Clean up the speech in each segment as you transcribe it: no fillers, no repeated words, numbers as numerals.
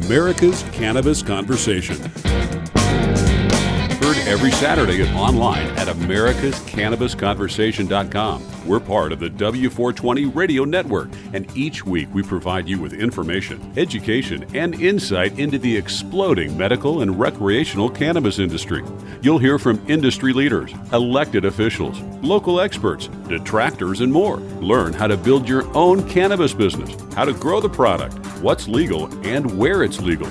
America's Cannabis Conversation. Heard every Saturday and online at americascannabisconversation.com. We're part of the W420 Radio Network, and each week we provide you with information, education, and insight into the exploding medical and recreational cannabis industry. You'll hear from industry leaders, elected officials, local experts, detractors, and more. Learn how to build your own cannabis business, how to grow the product, what's legal, and where it's legal.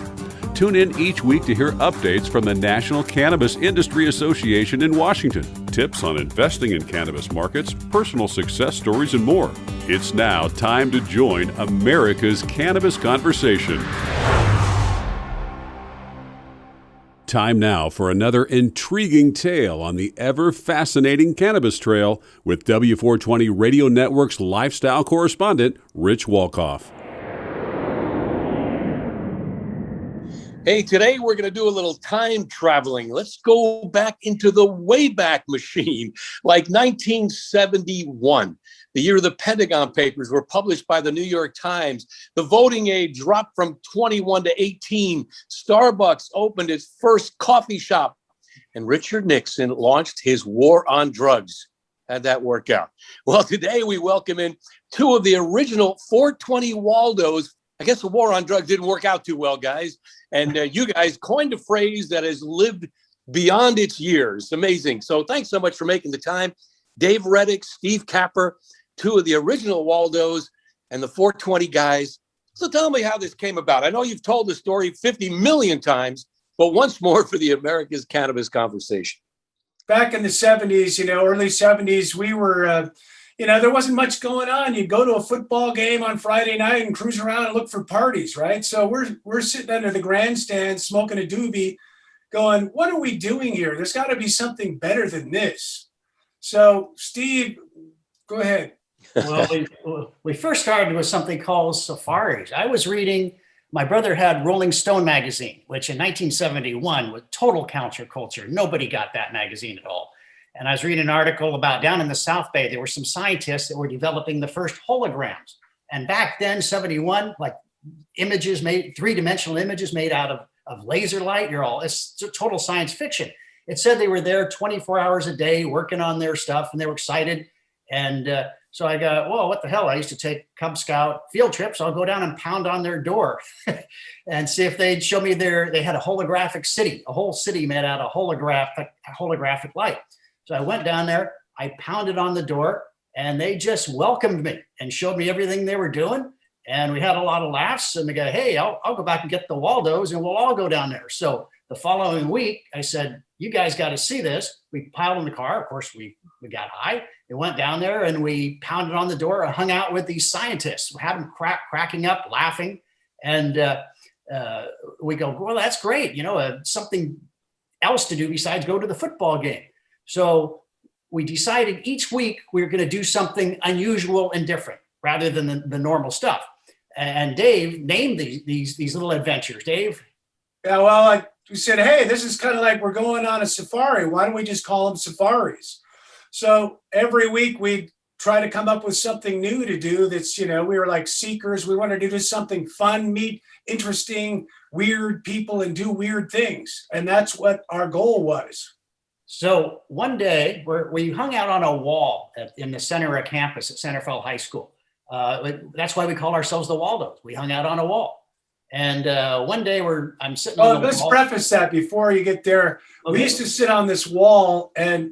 Tune in each week to hear updates from the National Cannabis Industry Association in Washington, tips on investing in cannabis markets, personal success stories, and more. It's now time to join America's Cannabis Conversation. Time now for another intriguing tale on the ever-fascinating cannabis trail with W420 Radio Network's lifestyle correspondent, Rich Wolkoff. Hey, today we're going to do a little time traveling. Let's go back into the Wayback Machine, like 1971, the year the Pentagon Papers were published by the New York Times. The voting age dropped from 21 to 18. Starbucks opened its first coffee shop, and Richard Nixon launched his war on drugs. How'd that work out? Well, today we welcome in two of the original 420 Waldos. I guess the war on drugs didn't work out too well, guys. And you guys coined a phrase that has lived beyond its years. Amazing. So thanks so much for making the time. Dave Reddix, Steve Capper, two of the original Waldos and the 420 guys. So tell me how this came about. I know you've told the story 50 million times, but once more for the America's Cannabis Conversation. Back in the 70s, early 70s, we were... there wasn't much going on. You'd go to a football game on Friday night and cruise around and look for parties, right? So we're sitting under the grandstand smoking a doobie going, what are we doing here? There's got to be something better than this. So, Steve, go ahead. Well, we first started with something called safaris. I was reading, my brother had Rolling Stone magazine, which in 1971 was total counterculture. Nobody got that magazine at all. And I was reading an article about down in the South Bay, there were some scientists that were developing the first holograms. And back then, 71, like images made, three-dimensional images made out of laser light, it's total science fiction. It said they were there 24 hours a day working on their stuff and they were excited. And so I got, whoa, what the hell? I used to take Cub Scout field trips. I'll go down and pound on their door and see if they'd show me they had a holographic city, a whole city made out of holographic light. So I went down there, I pounded on the door, and they just welcomed me and showed me everything they were doing. And we had a lot of laughs, and they go, hey, I'll go back and get the Waldos, and we'll all go down there. So the following week, I said, you guys got to see this. We piled in the car. Of course, we got high. We went down there, and we pounded on the door and hung out with these scientists. We had them cracking up, laughing. And we go, well, that's great. Something else to do besides go to the football game. So we decided each week we were going to do something unusual and different rather than the normal stuff. And Dave named these little adventures. Dave? Yeah, well, we said, hey, this is kind of like we're going on a safari. Why don't we just call them safaris? So every week we try to come up with something new to do that's, we were like seekers. We wanted to do something fun, meet interesting, weird people and do weird things. And that's what our goal was. So one day we hung out on a wall in the center of campus at Rafael High School. That's why we call ourselves the Waldos. We hung out on a wall. And one day I'm sitting on the wall. Let's preface that before you get there. Okay. We used to sit on this wall and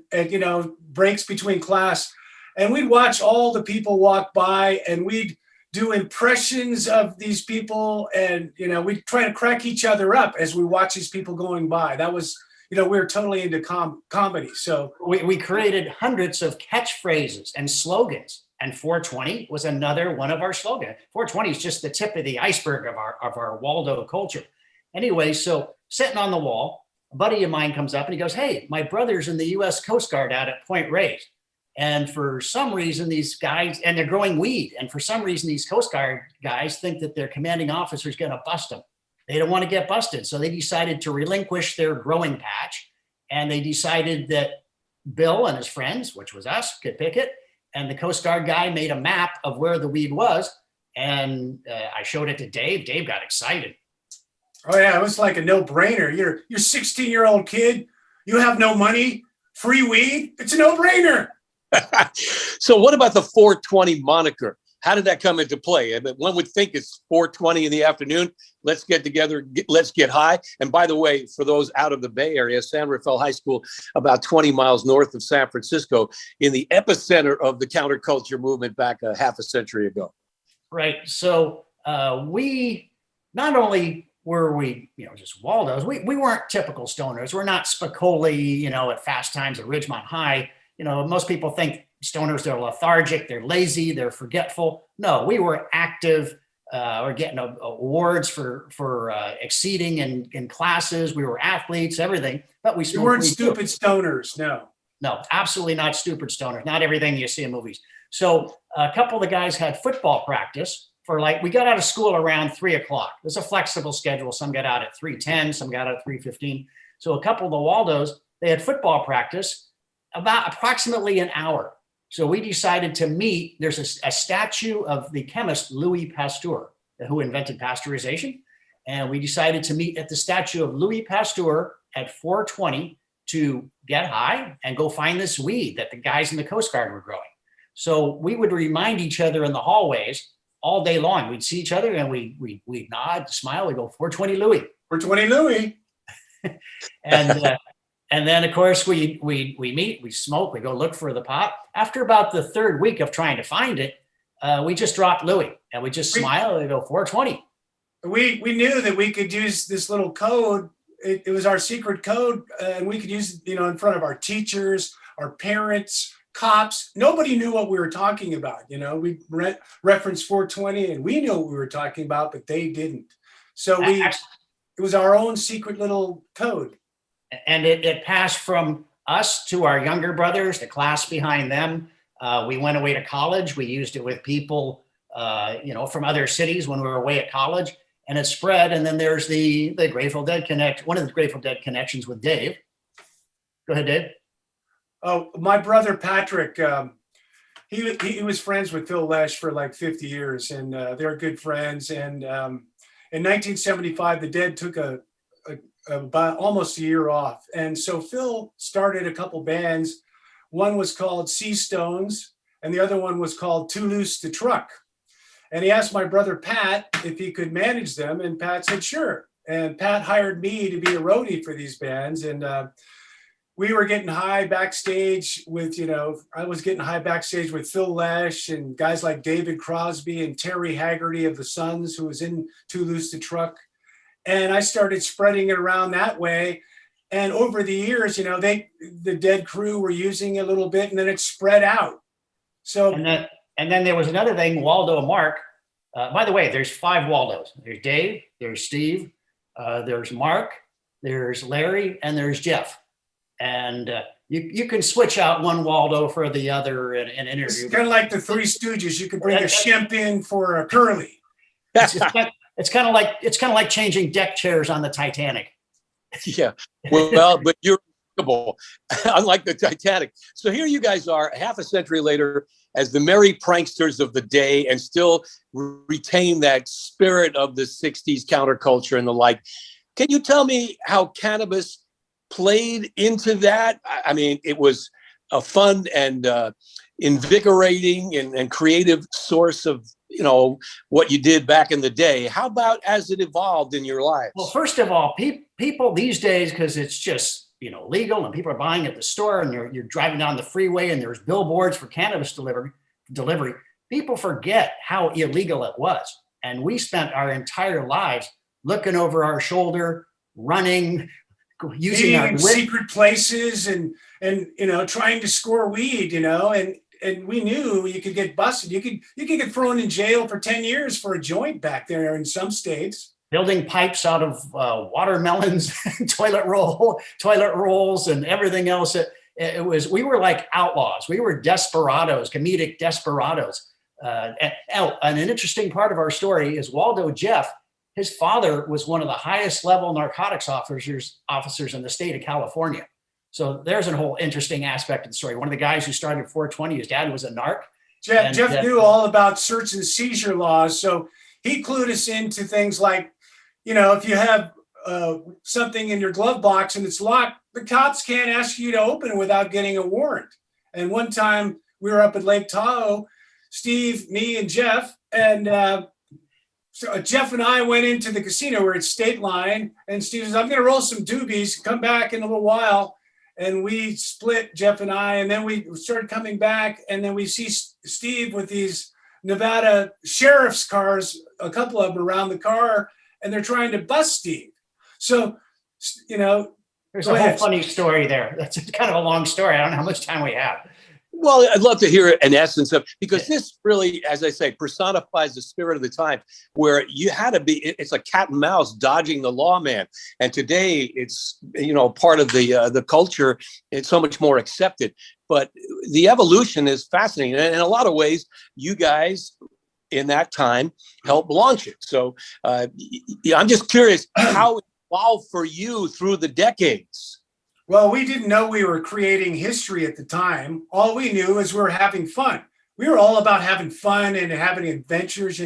breaks between class, and we'd watch all the people walk by and we'd do impressions of these people. And, we'd try to crack each other up as we watch these people going by. That was, we were totally into comedy. So we created hundreds of catchphrases and slogans, and 420 was another one of our slogans. 420 is just the tip of the iceberg of our Waldo culture. Anyway, so sitting on the wall, a buddy of mine comes up and he goes, hey, my brother's in the U.S. Coast Guard out at Point Reyes. And for some reason, these guys, and they're growing weed. And for some reason, these Coast Guard guys think that their commanding officer is going to bust them. They don't want to get busted. So they decided to relinquish their growing patch. And they decided that Bill and his friends, which was us, could pick it. And the Coast Guard guy made a map of where the weed was. And I showed it to Dave. Dave got excited. Oh yeah, it was like a no-brainer. You're 16-year-old kid, you have no money, free weed. It's a no-brainer. So what about the 420 moniker? How did that come into play? I mean, one would think it's 4:20 in the afternoon. Let's get together. Let's get high. And by the way, for those out of the Bay Area, San Rafael High School, about 20 miles north of San Francisco, in the epicenter of the counterculture movement back a half a century ago. Right. So we not only were we, just Waldos, we weren't typical stoners. We're not Spicoli, at Fast Times at Ridgemont High. Most people think stoners, they're lethargic, they're lazy, they're forgetful. No, we were active. We're getting awards for exceeding in classes. We were athletes, everything. But we weren't stupid stoners. No, absolutely not stupid stoners. Not everything you see in movies. So a couple of the guys had football practice we got out of school around 3:00. It was a flexible schedule. Some got out at 3:10, some got out at 3:15. So a couple of the Waldos, they had football practice about approximately an hour. So we decided to meet. There's a statue of the chemist Louis Pasteur, who invented pasteurization. And we decided to meet at the statue of Louis Pasteur at 4:20 to get high and go find this weed that the guys in the Coast Guard were growing. So we would remind each other in the hallways all day long. We'd see each other and we'd nod, smile, we go 420 Louis. 420 Louis. And then, of course, we meet, we smoke, we go look for the pot. After about the third week of trying to find it, we just dropped Louis and we just smile and we go 420. We knew that we could use this little code. It was our secret code, and we could use it, in front of our teachers, our parents, cops. Nobody knew what we were talking about. We referenced 420 and we knew what we were talking about, but they didn't. So it was our own secret little code. And it passed from us to our younger brothers, the class behind them. We went away to college. We used it with people, from other cities when we were away at college, and it spread. And then there's the Grateful Dead one of the Grateful Dead connections with Dave. Go ahead, Dave. Oh, my brother Patrick, he was friends with Phil Lesh for like 50 years, and they're good friends. And in 1975, the Dead took about almost a year off. And so Phil started a couple bands. One was called Sea Stones, and the other one was called Too Loose to Truck. And he asked my brother Pat if he could manage them, and Pat said, sure. And Pat hired me to be a roadie for these bands. And we were getting high backstage with, I was getting high backstage with Phil Lesh and guys like David Crosby and Terry Haggerty of the Sons, who was in Too Loose to Truck. And I started spreading it around that way. And over the years, the Dead crew were using it a little bit, and then it spread out. So and then there was another thing, Waldo and Mark. By the way, there's 5 Waldos. There's Dave, there's Steve, there's Mark, there's Larry, and there's Jeff. And you can switch out one Waldo for the other in an interview. It's kind of like the Three Stooges. You could bring a Shemp in for a Curly. It's kind of like changing deck chairs on the Titanic. Yeah, well, but you're unlike the Titanic. So here you guys are, half a century later, as the merry pranksters of the day, and still retain that spirit of the 60s counterculture and the like. Can you tell me how cannabis played into that? I mean, it was a fun and invigorating and creative source of what you did back in the day. How about as it evolved in your lives? Well, first of all, people these days, because it's just legal and people are buying at the store, and you're driving down the freeway and there's billboards for cannabis delivery. People forget how illegal it was, and we spent our entire lives looking over our shoulder, running, using our secret places, and trying to score weed, and we knew you could get busted. You could get thrown in jail for 10 years for a joint back there in some states. Building pipes out of watermelons, toilet rolls, and everything else. We were like outlaws. We were desperados, comedic desperados. And an interesting part of our story is Waldo Jeff. His father was one of the highest level narcotics officers in the state of California. So there's a whole interesting aspect of the story. One of the guys who started 420, his dad was a narc. Jeff knew all about search and seizure laws. So he clued us into things like, if you have something in your glove box and it's locked, the cops can't ask you to open it without getting a warrant. And one time we were up at Lake Tahoe, Steve, me, and Jeff, and so Jeff and I went into the casino. We're at State Line, and Steve says, "I'm going to roll some doobies, come back in a little while." And we split, Jeff and I, and then we started coming back, and then we see Steve with these Nevada sheriff's cars, a couple of them around the car, and they're trying to bust Steve. So, there's a whole funny story there. That's kind of a long story. I don't know how much time we have. Well, I'd love to hear an essence of, because this really, as I say, personifies the spirit of the time, where you had to be, it's a cat and mouse dodging the lawman. And today it's, part of the culture. It's so much more accepted. But the evolution is fascinating. And in a lot of ways, you guys in that time helped launch it. So I'm just curious how it evolved for you through the decades. Well, we didn't know we were creating history at the time. All we knew is we were having fun. We were all about having fun and having adventures,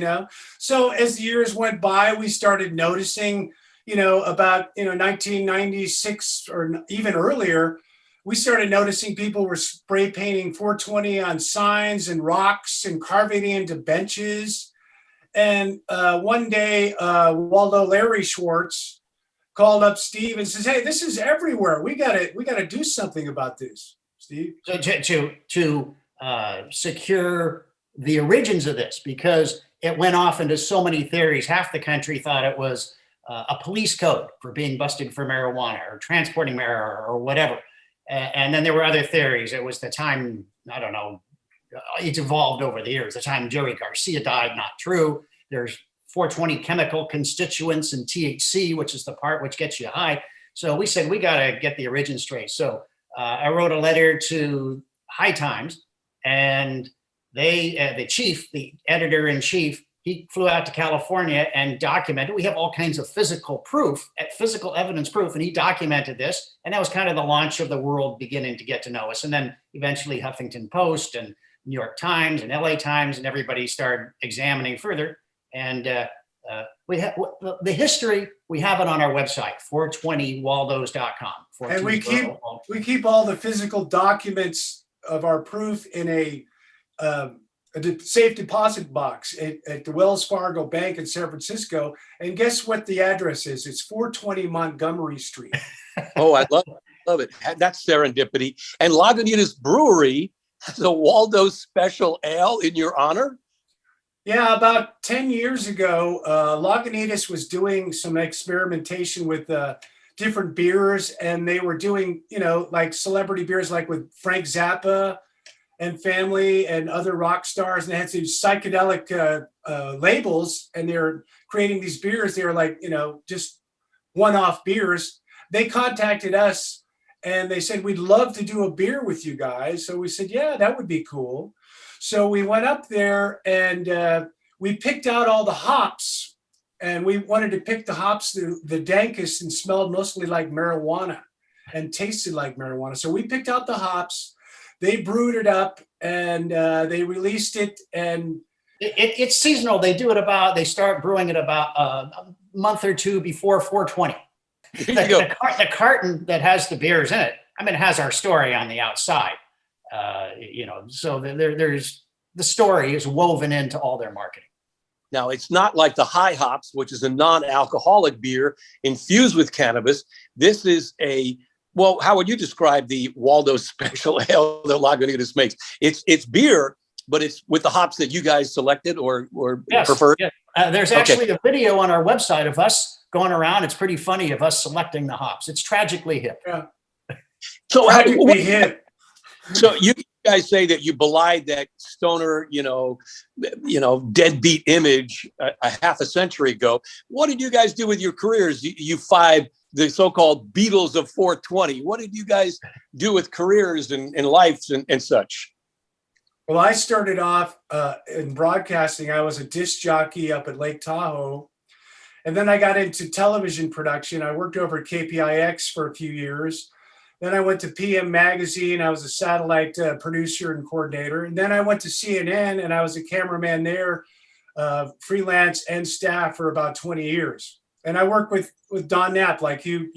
So as the years went by, we started noticing, about, 1996 or even earlier, we started noticing people were spray painting 420 on signs and rocks and carving it into benches. And one day, Waldo Larry Schwartz called up Steve and says, "Hey, this is everywhere. We gotta do something about this, Steve." So to secure the origins of this, because it went off into so many theories. Half the country thought it was a police code for being busted for marijuana or transporting marijuana or whatever. And then there were other theories. It was the time, I don't know, it's evolved over the years. The time Jerry Garcia died, not true. There's 420 chemical constituents and THC, which is the part which gets you high. So we said, we got to get the origin straight. So I wrote a letter to High Times, and they, the editor in chief, he flew out to California and documented. We have all kinds of physical evidence proof, and he documented this. And that was kind of the launch of the world beginning to get to know us. And then eventually Huffington Post and New York Times and LA Times and everybody started examining further. And we have the history. We have it on our website, 420waldos.com. And we keep all the physical documents of our proof in a safe deposit box at the Wells Fargo Bank in San Francisco. And guess what the address is? It's 420 Montgomery Street. Oh, I love it. That's serendipity. And Lagunitas Brewery has a Waldo Special Ale in your honor. Yeah, about 10 years ago, Lagunitas was doing some experimentation with different beers, and they were doing, like celebrity beers, like with Frank Zappa and family and other rock stars, and they had these psychedelic labels, and they're creating these beers. They were like, just one-off beers. They contacted us, and they said, "We'd love to do a beer with you guys." So we said, "Yeah, that would be cool." So we went up there and we picked out all the hops, and we wanted to pick the hops the dankest and smelled mostly like marijuana and tasted like marijuana. So we picked out the hops, they brewed it up, and they released it. And it's seasonal. They start brewing it about a month or two before 420. The carton that has the beers in it, it has our story on the outside. So there's the story is woven into all their marketing. Now, it's not like the High Hops, which is a non-alcoholic beer infused with cannabis. This is how would you describe the Waldo Special Ale that Lagunitas makes? It's beer, but it's with the hops that you guys selected or preferred? Yes. There's actually a video on our website of us going around. It's pretty funny, of us selecting the hops. It's tragically hip. Yeah. So tragically hip. So you guys say that you belied that stoner, deadbeat image a half a century ago. What did you guys do with your careers? You five, the so-called Beatles of 420. What did you guys do with careers and lives and such? Well, I started off in broadcasting. I was a disc jockey up at Lake Tahoe. And then I got into television production. I worked over at KPIX for a few years. Then I went to PM Magazine. I was a satellite producer and coordinator. And then I went to CNN, and I was a cameraman there, freelance and staff, for about 20 years. And I work with Don Knapp, like you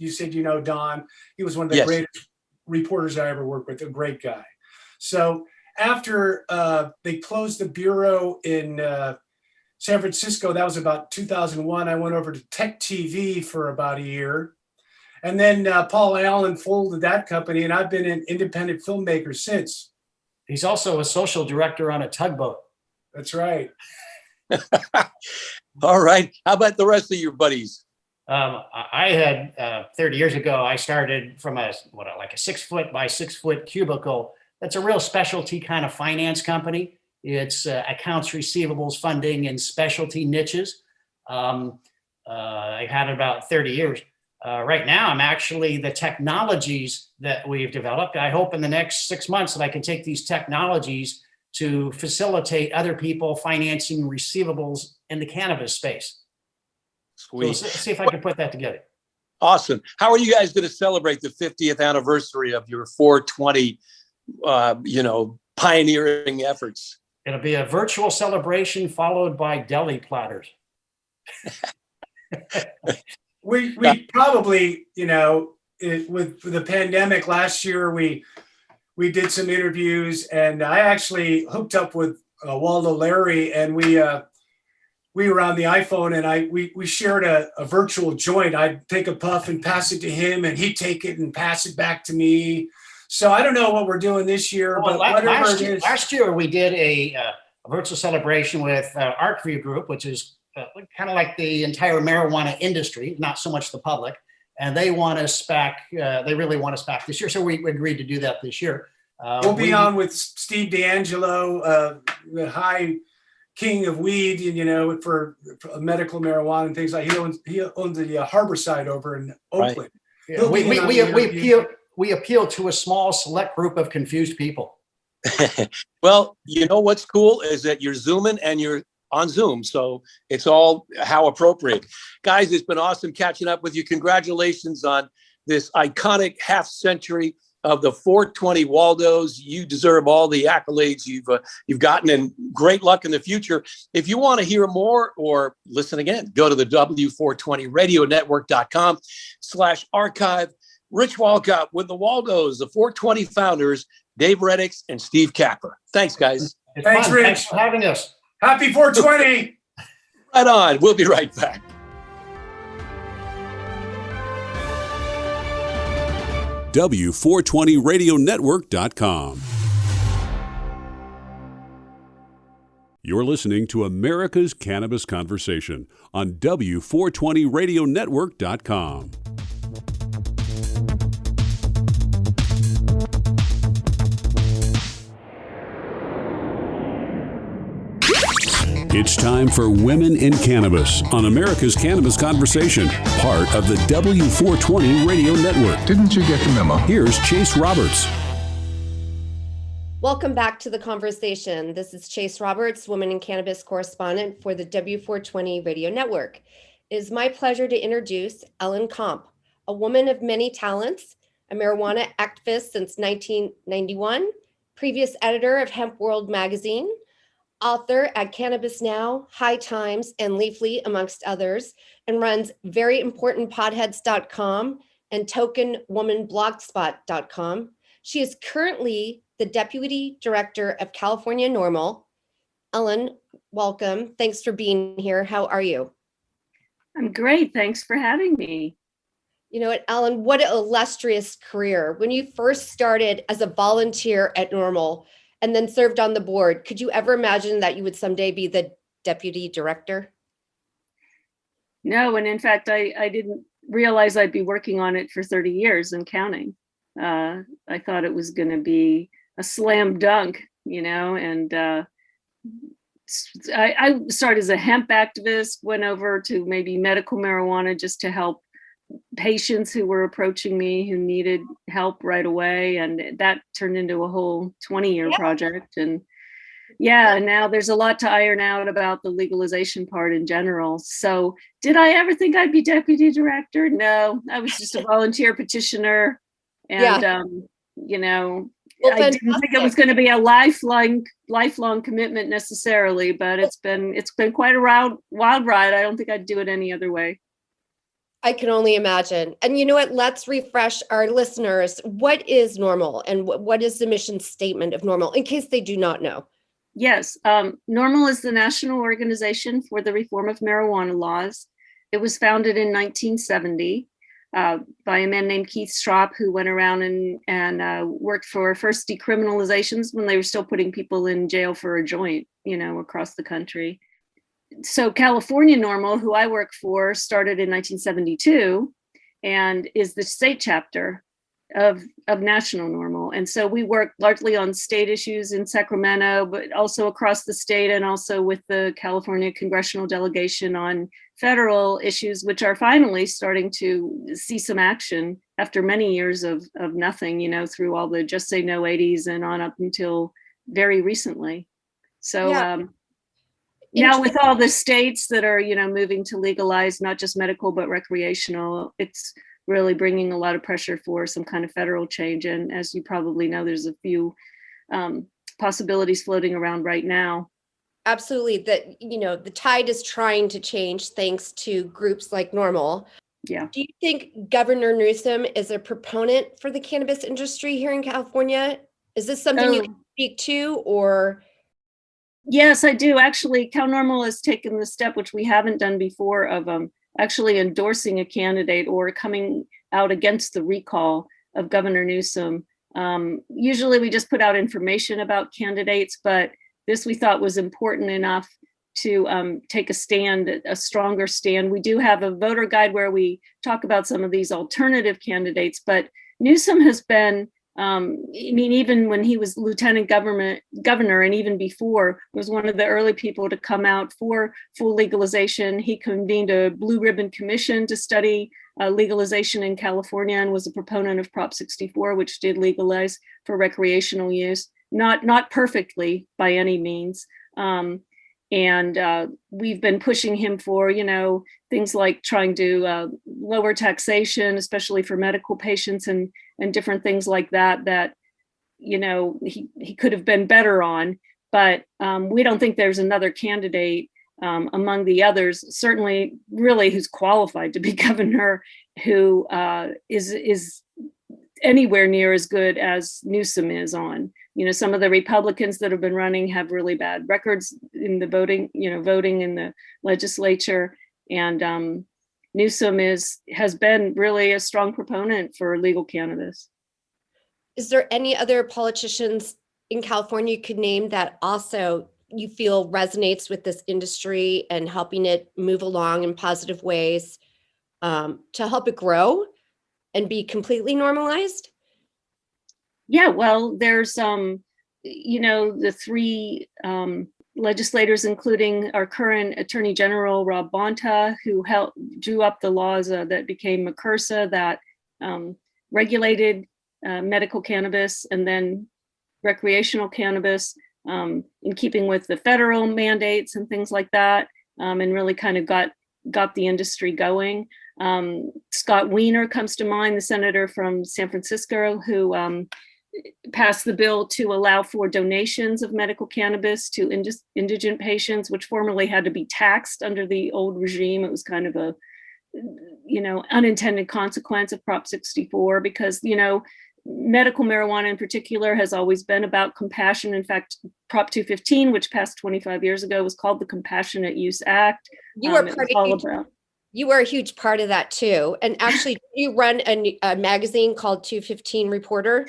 said, you know, Don. He was one of the Yes. greatest reporters I ever worked with, a great guy. So after they closed the bureau in San Francisco, that was about 2001, I went over to Tech TV for about a year. And then Paul Allen folded that company, and I've been an independent filmmaker since. He's also a social director on a tugboat. That's right. All right. How about the rest of your buddies? I had 30 years ago, I started from like a 6 foot by 6 foot cubicle. That's a real specialty kind of finance company. It's accounts receivables funding in specialty niches. I had it about 30 years. Right now, I'm actually the technologies that we've developed. I hope in the next 6 months that I can take these technologies to facilitate other people financing receivables in the cannabis space. Sweet. So see if I can put that together. Awesome. How are you guys going to celebrate the 50th anniversary of your 420, pioneering efforts? It'll be a virtual celebration followed by deli platters. We probably, with the pandemic last year, we did some interviews, and I actually hooked up with Waldo Larry, and we were on the iPhone, and we shared a virtual joint. I'd take a puff and pass it to him, and he'd take it and pass it back to me. So I don't know what we're doing this year, but whatever it is. Last year we did a virtual celebration with ArcView Group, which is kind of like the entire marijuana industry, not so much the public. And they want us back. They really want us back this year. So we agreed to do that this year. We'll be on with Steve D'Angelo, the high king of weed, for medical marijuana and things like. He owns the Harborside over in Oakland. Right. Yeah, we appeal to a small select group of confused people. Well, what's cool is that you're Zooming and you're on Zoom. So it's all how appropriate. Guys, it's been awesome catching up with you. Congratulations on this iconic half century of the 420 Waldos. You deserve all the accolades you've gotten, and great luck in the future. If you want to hear more or listen again, go to the W420radionetwork.com/archive. Rich Walcott with the Waldos, the 420 founders, Dave Reddix and Steve Capper. Thanks, guys. Thanks, Rich. Thanks for having us. Happy 420. Right on. We'll be right back. W420radionetwork.com. You're listening to America's Cannabis Conversation on W420radionetwork.com. It's time for Women in Cannabis on America's Cannabis Conversation, part of the W420 Radio Network. Didn't you get the memo? Here's Chase Roberts. Welcome back to the conversation. This is Chase Roberts, Women in Cannabis correspondent for the W420 Radio Network. It is my pleasure to introduce Ellen Komp, a woman of many talents, a marijuana activist since 1991, previous editor of Hemp World magazine, author at Cannabis Now, High Times, and Leafly, amongst others, and runs veryimportantpotheads.com and tokenwomanblogspot.com. She is currently the Deputy Director of California NORML. Ellen, welcome. Thanks for being here. How are you? I'm great. Thanks for having me. You know what, Ellen, what an illustrious career. When you first started as a volunteer at NORML, and then served on the board, could you ever imagine that you would someday be the deputy director? No, and in fact, I didn't realize I'd be working on it for 30 years and counting. I thought it was going to be a slam dunk, and I started as a hemp activist, went over to maybe medical marijuana just to help patients who were approaching me who needed help right away, and that turned into a whole 20-year project. And now there's a lot to iron out about the legalization part in general. So did I ever think I'd be deputy director? No, I was just a volunteer petitioner, and I didn't think it was going to be a lifelong commitment necessarily, but it's been quite a wild ride. I don't think I'd do it any other way. I can only imagine. And you know what? Let's refresh our listeners. What is NORML and what is the mission statement of NORML in case they do not know? Yes, NORML is the National Organization for the Reform of Marijuana Laws. It was founded in 1970 by a man named Keith Stroup, who went around and worked for first decriminalizations when they were still putting people in jail for a joint, across the country. So California NORML, who I work for, started in 1972 and is the state chapter of National NORML. And so we work largely on state issues in Sacramento, but also across the state and also with the California congressional delegation on federal issues, which are finally starting to see some action after many years of nothing, through all the Just Say No 80s and on up until very recently. So now with all the states that are, moving to legalize not just medical, but recreational, it's really bringing a lot of pressure for some kind of federal change. And as you probably know, there's a few possibilities floating around right now. Absolutely. That, the tide is trying to change thanks to groups like NORML. Yeah. Do you think Governor Newsom is a proponent for the cannabis industry here in California? Is this something you can speak to, or? Yes, I do. Actually, Cal NORML has taken the step, which we haven't done before, of actually endorsing a candidate or coming out against the recall of Governor Newsom. Usually we just put out information about candidates, but this we thought was important enough to take a stand, a stronger stand. We do have a voter guide where we talk about some of these alternative candidates, but Newsom has been, even when he was lieutenant governor and even before, was one of the early people to come out for full legalization. He convened a blue ribbon commission to study legalization in California and was a proponent of Prop 64, which did legalize for recreational use, not perfectly by any means. And we've been pushing him for, things like trying to lower taxation, especially for medical patients and different things like that, he could have been better on. But we don't think there's another candidate among the others, certainly really who's qualified to be governor, who is anywhere near as good as Newsom is on. Some of the Republicans that have been running have really bad records in the voting in the legislature. And Newsom has been really a strong proponent for legal cannabis. Is there any other politicians in California you could name that also you feel resonates with this industry and helping it move along in positive ways to help it grow and be completely normalized? Yeah, well, there's, the three legislators, including our current Attorney General, Rob Bonta, who drew up the laws that became MCRSA that regulated medical cannabis and then recreational cannabis in keeping with the federal mandates and things like that, and really kind of got the industry going. Scott Wiener comes to mind, the senator from San Francisco, who passed the bill to allow for donations of medical cannabis to indigent patients, which formerly had to be taxed under the old regime. It was kind of a, unintended consequence of Prop 64 because, medical marijuana in particular has always been about compassion. In fact, Prop 215, which passed 25 years ago, was called the Compassionate Use Act. You were a huge part of that too. And actually, you run a magazine called 215 Reporter.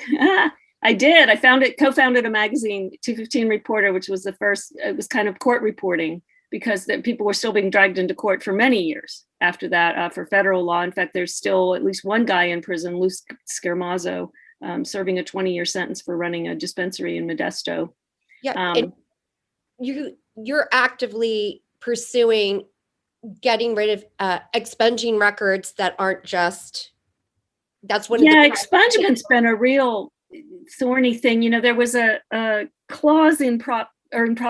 I did. I co-founded a magazine, 215 Reporter, which was the first. It was kind of court reporting because people were still being dragged into court for many years after that for federal law. In fact, there's still at least one guy in prison, Lou Scarmazzo, serving a 20-year sentence for running a dispensary in Modesto. Yeah, and you're actively pursuing getting rid of expunging records that aren't just. That's what. Yeah, expungement's been a real thorny thing. There was a clause in Prop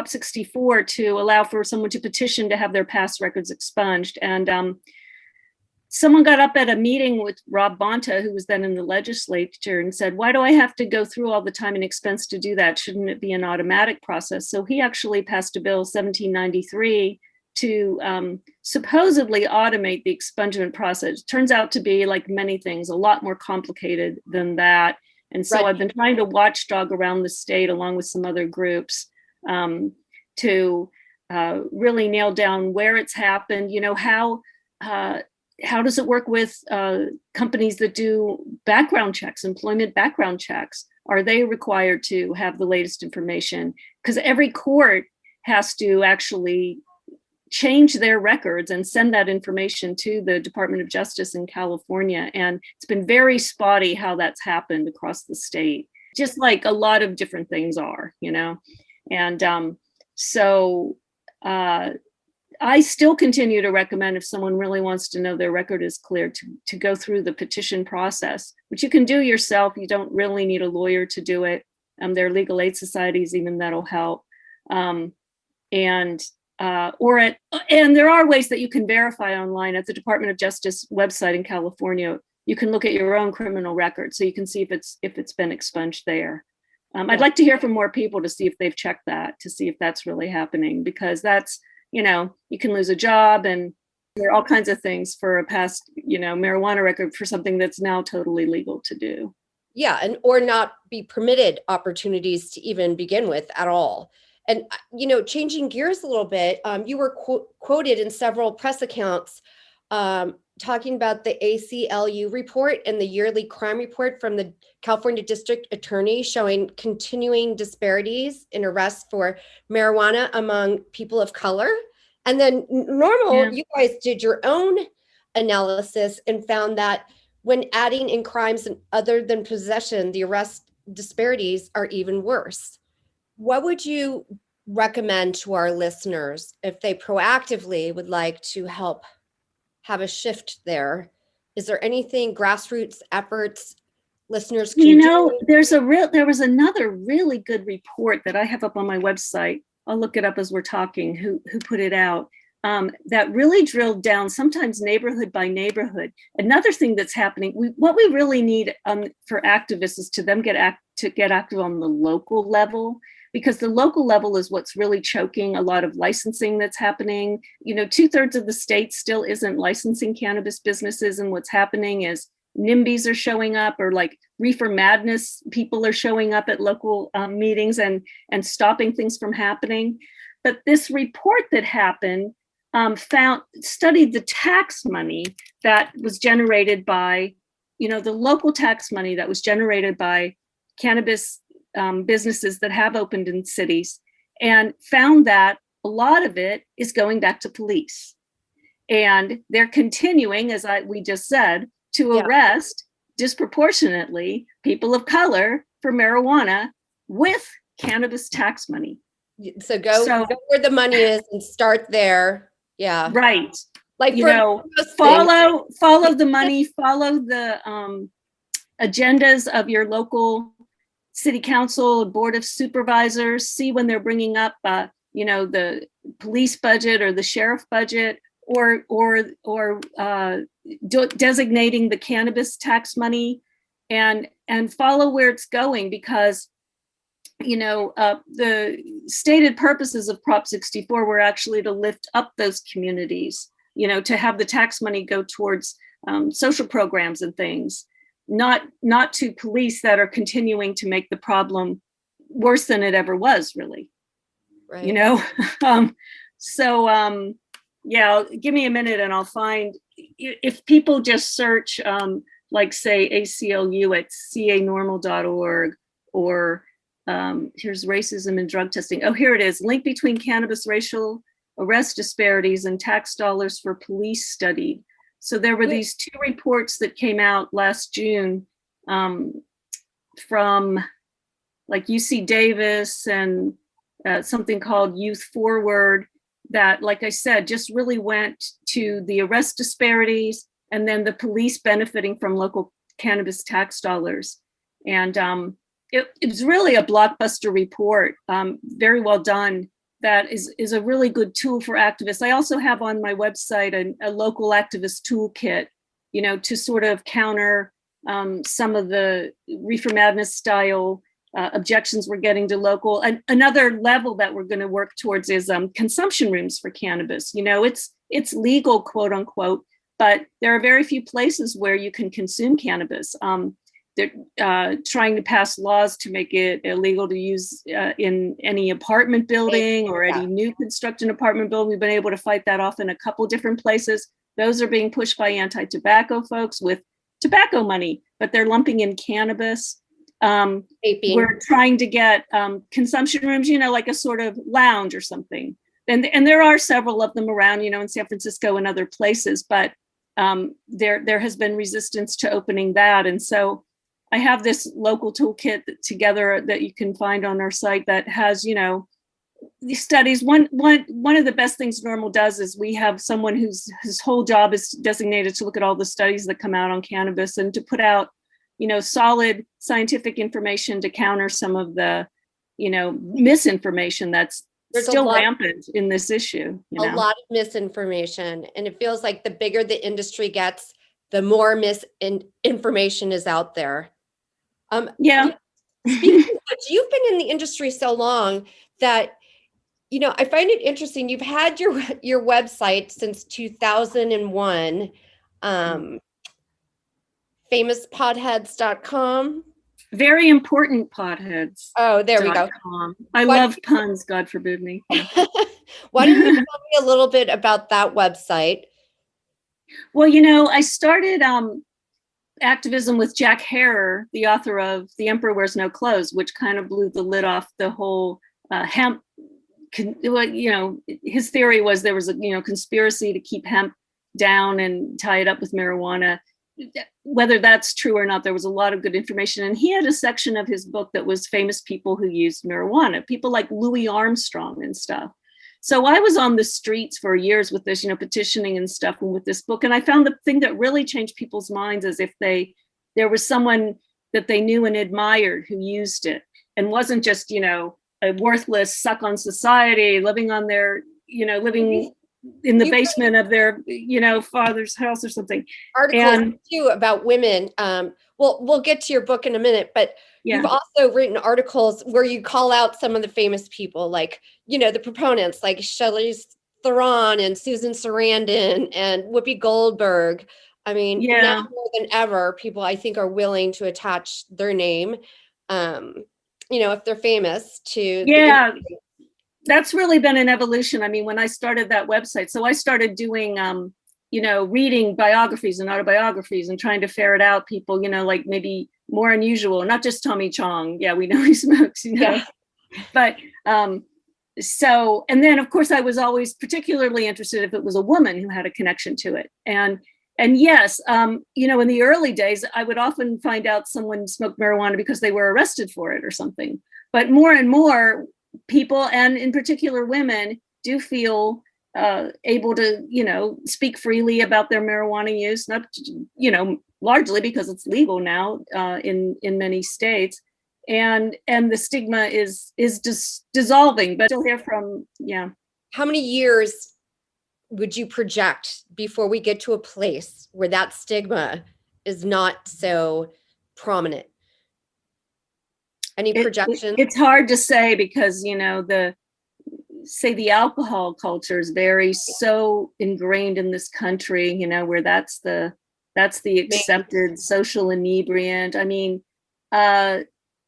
64 to allow for someone to petition to have their past records expunged. And someone got up at a meeting with Rob Bonta, who was then in the legislature, and said, why do I have to go through all the time and expense to do that? Shouldn't it be an automatic process? So he actually passed a bill, 1793, to supposedly automate the expungement process. It turns out to be, like many things, a lot more complicated than that. And so I've been trying to watchdog around the state along with some other groups to really nail down where it's happened. How does it work with companies that do background checks, employment background checks? Are they required to have the latest information? Because every court has to actually change their records and send that information to the Department of Justice in California. And it's been very spotty how that's happened across the state, just like a lot of different things are, And so I still continue to recommend, if someone really wants to know their record is clear, to go through the petition process, which you can do yourself. You don't really need a lawyer to do it. There are legal aid societies even that'll help. And there are ways that you can verify online at the Department of Justice website in California. You can look at your own criminal record, so you can see if it's been expunged there. I'd like to hear from more people to see if they've checked that, to see if that's really happening, because that's, you can lose a job, and there are all kinds of things for a past, marijuana record for something that's now totally legal to do. Yeah, or not be permitted opportunities to even begin with at all. And, changing gears a little bit, you were quoted in several press accounts talking about the ACLU report and the yearly crime report from the California District Attorney showing continuing disparities in arrests for marijuana among people of color. And then NORML, you guys did your own analysis and found that when adding in crimes other than possession, the arrest disparities are even worse. What would you recommend to our listeners if they proactively would like to help have a shift there? Is there anything, grassroots efforts listeners can do? There was another really good report that I have up on my website. I'll look it up as we're talking, who put it out, that really drilled down, sometimes neighborhood by neighborhood. Another thing that's happening, what we really need for activists is to them get active on the local level, because the local level is what's really choking a lot of licensing that's happening. 2/3 of the state still isn't licensing cannabis businesses, and what's happening is NIMBYs are showing up, or like reefer madness people are showing up at local meetings and stopping things from happening. But this report that happened studied the tax money that was generated by, the local tax money that was generated by cannabis businesses that have opened in cities, and found that a lot of it is going back to police. And they're continuing, as we just said, to arrest disproportionately people of color for marijuana with cannabis tax money. So go where the money is and start there. Yeah. Right. Like, follow the money, follow the agendas of your local city council, board of supervisors, see when they're bringing up, the police budget or the sheriff budget, or designating the cannabis tax money, and follow where it's going, because the stated purposes of Prop 64 were actually to lift up those communities, to have the tax money go towards social programs and things, not to police that are continuing to make the problem worse than it ever was, really. Right. Give me a minute and I'll find, if people just search like say ACLU at canormal.org, or here's racism and drug testing. Oh, here it is. Link between cannabis racial arrest disparities and tax dollars for police studied. So there were these two reports that came out last June from like UC Davis and something called Youth Forward, that, like I said, just really went to the arrest disparities and then the police benefiting from local cannabis tax dollars. And it was really a blockbuster report, very well done. That is a really good tool for activists. I also have on my website a local activist toolkit, to sort of counter some of the reefer madness style objections we're getting to local. And another level that we're going to work towards is consumption rooms for cannabis. You know, it's legal, quote unquote, but there are very few places where you can consume cannabis. They're trying to pass laws to make it illegal to use in any apartment building or any new constructed apartment building. We've been able to fight that off in a couple different places. Those are being pushed by anti-tobacco folks with tobacco money, but they're lumping in cannabis. We're trying to get consumption rooms, you know, like a sort of lounge or something. And there are several of them around, you know, in San Francisco and other places, but there has been resistance to opening that. And so I have this local toolkit together that you can find on our site that has, you know, these studies. One of the best things NORML does is we have someone whose whole job is designated to look at all the studies that come out on cannabis and to put out, you know, solid scientific information to counter some of the, you know, misinformation that's still rampant in this issue. You know? A lot of misinformation, and it feels like the bigger the industry gets, the more misinformation is out there. Yeah. Speaking of which, you've been in the industry so long that, you know, I find it interesting. You've had your website since 2001, famouspodheads.com. Very important potheads. Oh, there we go. I love puns, God forbid me. Why don't you tell me a little bit about that website? Well, you know, I started activism with Jack Herer, the author of The Emperor Wears No Clothes, which kind of blew the lid off the whole hemp. You know, his theory was there was a, you know, conspiracy to keep hemp down and tie it up with marijuana. Whether that's true or not, there was a lot of good information. And he had a section of his book that was famous people who used marijuana, people like Louis Armstrong and stuff. So I was on the streets for years with this, you know, petitioning and stuff, and with this book. And I found the thing that really changed people's minds is if there was someone that they knew and admired who used it and wasn't just, you know, a worthless suck on society, living on their, you know, living in the basement of their, you know, father's house or something. Articles too about women. We'll get to your book in a minute, but you've also written articles where you call out some of the famous people, like, you know, the proponents like Charlize Theron and Susan Sarandon and Whoopi Goldberg. I mean, now more than ever, people I think are willing to attach their name, you know, if they're famous to. That's really been an evolution. I mean, when I started that website, so I started doing, you know, reading biographies and autobiographies and trying to ferret out people, you know, like maybe more unusual, not just Tommy Chong. Yeah, we know he smokes, you know. But so, and then of course I was always particularly interested if it was a woman who had a connection to it. And yes, you know, in the early days, I would often find out someone smoked marijuana because they were arrested for it or something. But more and more people, and in particular women, do feel able to, you know, speak freely about their marijuana use, not, you know, largely because it's legal now in many states. And the stigma is just dissolving, but still hear from, How many years would you project before we get to a place where that stigma is not so prominent? Any projections? It's hard to say because, you know, the alcohol culture is so ingrained in this country, you know, where that's the accepted social inebriant. I mean,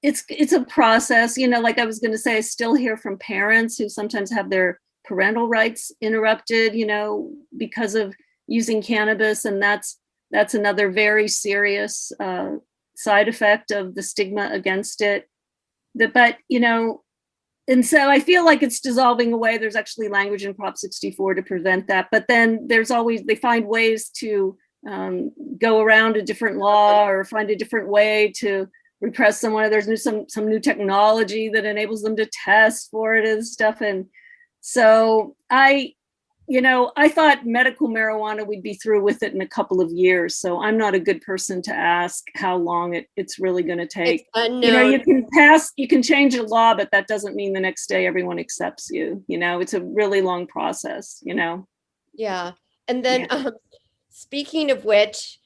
it's a process, you know, like I was going to say, I still hear from parents who sometimes have their parental rights interrupted, you know, because of using cannabis. And that's another very serious side effect of the stigma against it. But, you know, and so I feel like it's dissolving away. There's actually language in Prop 64 to prevent that. But then there's always, they find ways to go around a different law or find a different way to repress someone. There's some new technology that enables them to test for it and stuff. And so I thought medical marijuana, we'd be through with it in a couple of years. So I'm not a good person to ask how long it's really going to take. You know, you can change a law, but that doesn't mean the next day everyone accepts you. You know, it's a really long process, you know? Yeah. And then speaking of which,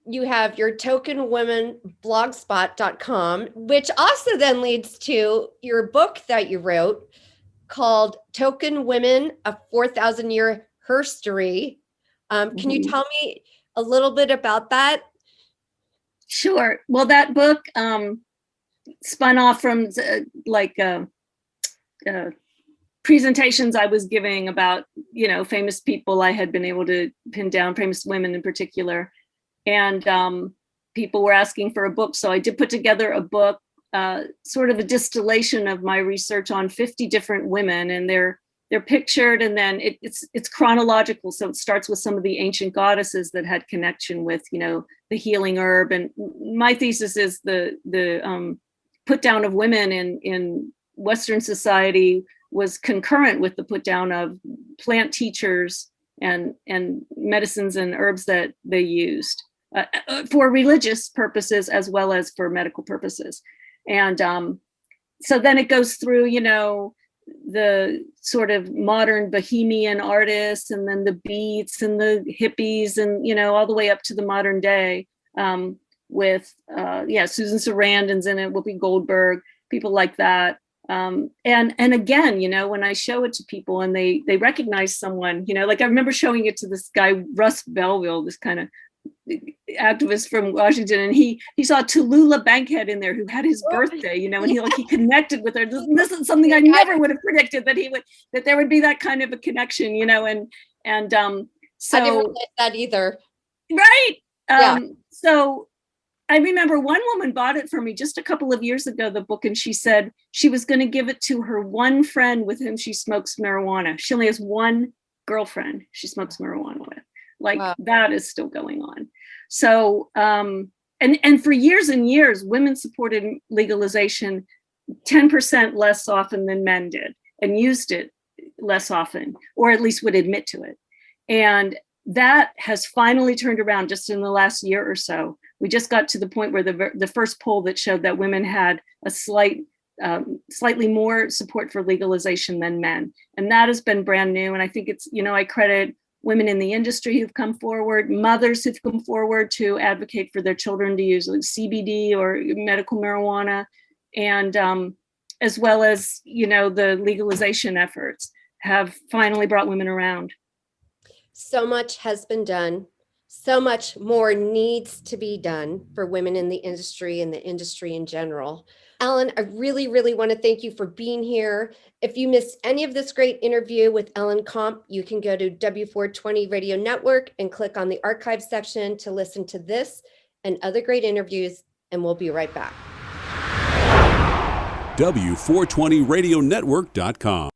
you have your Token Women blogspot.com, which also then leads to your book that you wrote called Token Women, a 4,000-year herstory. Can you tell me a little bit about that? Sure. Well, that book spun off from presentations I was giving about, famous people I had been able to pin down, famous women in particular. And people were asking for a book. So I did put together a book, sort of a distillation of my research on 50 different women, and they're pictured, and then it's chronological. So it starts with some of the ancient goddesses that had connection with, the healing herb. And my thesis is the put down of women in Western society was concurrent with the put down of plant teachers and medicines and herbs that they used for religious purposes as well as for medical purposes. And so then it goes through, the sort of modern bohemian artists, and then the beats and the hippies, and all the way up to the modern day, with Susan Sarandon's in it, Whoopi Goldberg, people like that. And again, when I show it to people and they recognize someone, like I remember showing it to this guy Russ Belville, this kind of activist from Washington, and he saw Tallulah Bankhead in there, who had his birthday, and he connected with her. This is something I never would have predicted, that there would be that kind of a connection, and so I didn't realize that either. Right. So I remember one woman bought it for me just a couple of years ago, the book, and she said she was going to give it to her one friend with whom she smokes marijuana. She only has one girlfriend she smokes marijuana with. Wow. That is still going on. So, and for years and years, women supported legalization 10% less often than men did, and used it less often, or at least would admit to it. And that has finally turned around just in the last year or so. We just got to the point where the first poll that showed that women had a slightly more support for legalization than men. And that has been brand new. And I think it's, I credit women in the industry who've come forward, mothers who've come forward to advocate for their children to use CBD or medical marijuana, and as well as, the legalization efforts have finally brought women around. So much has been done. So much more needs to be done for women in the industry and the industry in general. Ellen, I really, really want to thank you for being here. If you missed any of this great interview with Ellen Komp, you can go to W420 Radio Network and click on the archive section to listen to this and other great interviews, and we'll be right back. W420radionetwork.com.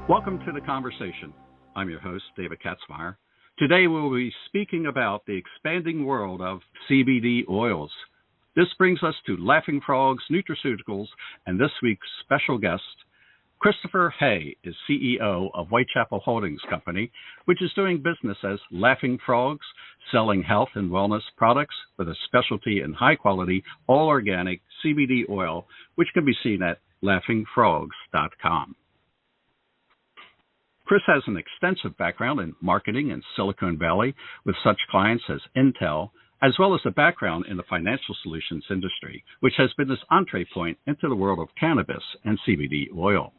Welcome to the conversation. I'm your host, David Katzmeyer. Today we'll be speaking about the expanding world of CBD oils. This brings us to Laughing Frogs Nutraceuticals, and this week's special guest, Christopher Haigh, is CEO of Whitechapel Holdings Company, which is doing business as Laughing Frogs, selling health and wellness products with a specialty in high-quality, all-organic CBD oil, which can be seen at laughingfrogs.com. Chris has an extensive background in marketing in Silicon Valley with such clients as Intel, as well as a background in the financial solutions industry, which has been his entree point into the world of cannabis and CBD oil.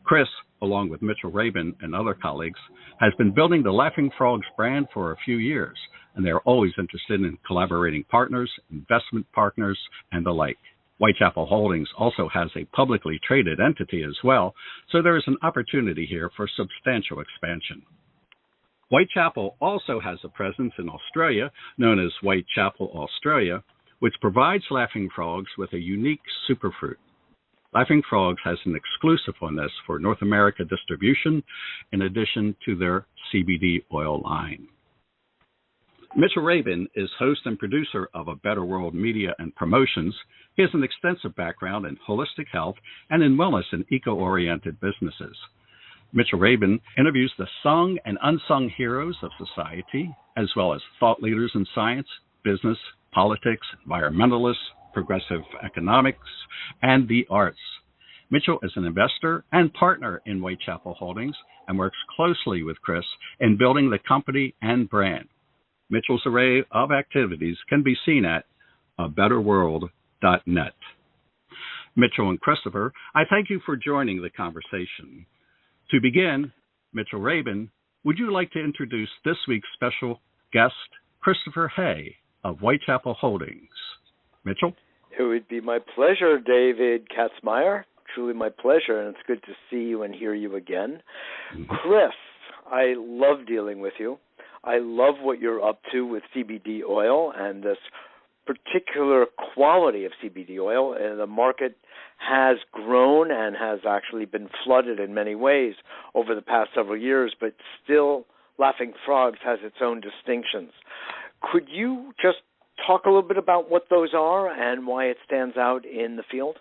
Chris, along with Mitchell Rabin and other colleagues, has been building the Laughing Frogs brand for a few years, and they're always interested in collaborating partners, investment partners, and the like. Whitechapel Holdings also has a publicly traded entity as well, so there is an opportunity here for substantial expansion. Whitechapel also has a presence in Australia, known as Whitechapel Australia, which provides Laughing Frogs with a unique superfruit. Laughing Frogs has an exclusive on this for North America distribution, in addition to their CBD oil line. Mitchell Rabin is host and producer of A Better World Media and Promotions. He has an extensive background in holistic health and in wellness and eco-oriented businesses. Mitchell Rabin interviews the sung and unsung heroes of society, as well as thought leaders in science, business, politics, environmentalists, progressive economics, and the arts. Mitchell is an investor and partner in Whitechapel Holdings and works closely with Chris in building the company and brand. Mitchell's array of activities can be seen at abetterworld.net. Mitchell and Christopher, I thank you for joining the conversation. To begin, Mitchell Rabin, would you like to introduce this week's special guest, Christopher Haigh of Whitechapel Holdings? Mitchell? It would be my pleasure, David Katzmeyer. Truly my pleasure, and it's good to see you and hear you again. Chris, I love dealing with you. I love what you're up to with CBD oil and this particular quality of CBD oil. And the market has grown and has actually been flooded in many ways over the past several years, but still Laughing Frogs has its own distinctions. Could you just talk a little bit about what those are and why it stands out in the field?